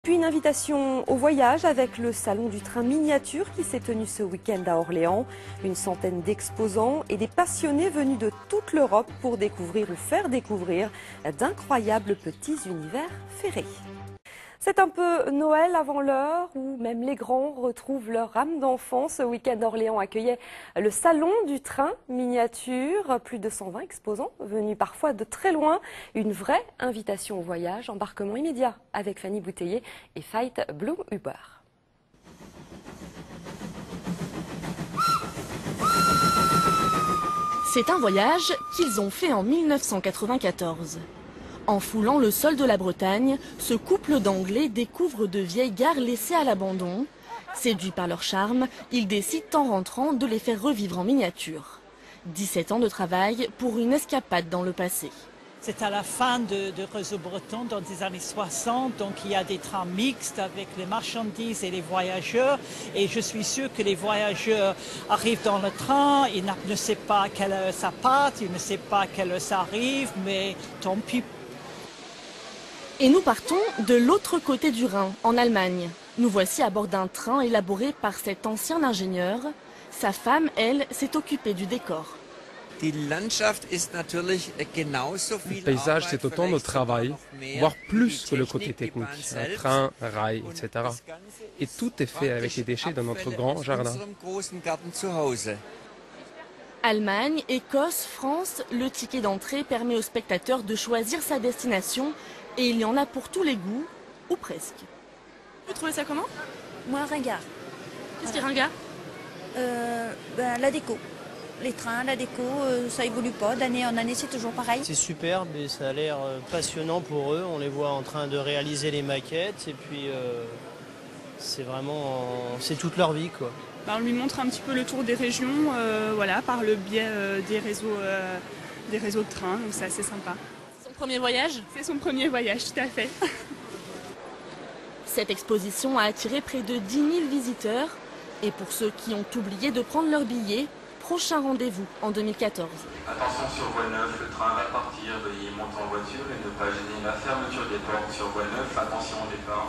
Puis une invitation au voyage avec le salon du train miniature qui s'est tenu ce week-end à Orléans. Une centaine d'exposants et des passionnés venus de toute l'Europe pour découvrir ou faire découvrir d'incroyables petits univers ferrés. C'est un peu Noël avant l'heure où même les grands retrouvent leur âme d'enfant. Ce week-end, Orléans accueillait le salon du train miniature. Plus de 120 exposants venus parfois de très loin. Une vraie invitation au voyage. Embarquement immédiat avec Fanny Bouteiller et Veit Bloem Huber. C'est un voyage qu'ils ont fait en 1994. En foulant le sol de la Bretagne, ce couple d'Anglais découvre de vieilles gares laissées à l'abandon. Séduits par leur charme, ils décident en rentrant de les faire revivre en miniature. 17 ans de travail pour une escapade dans le passé. C'est à la fin de réseau breton dans les années 60, donc il y a des trains mixtes avec les marchandises et les voyageurs. Et je suis sûre que les voyageurs arrivent dans le train, ils ne savent pas à quelle heure ça part, ils ne savent pas à quelle heure ça arrive, mais tant pis. Et nous partons de l'autre côté du Rhin, en Allemagne. Nous voici à bord d'un train élaboré par cet ancien ingénieur. Sa femme, elle, s'est occupée du décor. Le paysage, c'est autant de travail, voire plus que le côté technique, un train, rail, etc. Et tout est fait avec les déchets de notre grand jardin. Allemagne, Écosse, France, le ticket d'entrée permet au spectateur de choisir sa destination et il y en a pour tous les goûts, ou presque. Vous trouvez ça comment? Moi, ringard. Qu'est-ce qui est ringard? La déco. Les trains, la déco, ça évolue pas. D'année en année, c'est toujours pareil. C'est superbe et ça a l'air passionnant pour eux. On les voit en train de réaliser les maquettes et puis c'est vraiment, c'est toute leur vie, quoi. On lui montre un petit peu le tour des régions, voilà, par le biais des réseaux de train, donc c'est assez sympa. Son premier voyage? C'est son premier voyage, tout à fait. Cette exposition a attiré près de 10 000 visiteurs. Et pour ceux qui ont oublié de prendre leur billet, prochain rendez-vous en 2014. Attention sur voie 9, le train va partir, veuillez monter en voiture et ne pas gêner la fermeture des portes sur voie 9, attention au départ.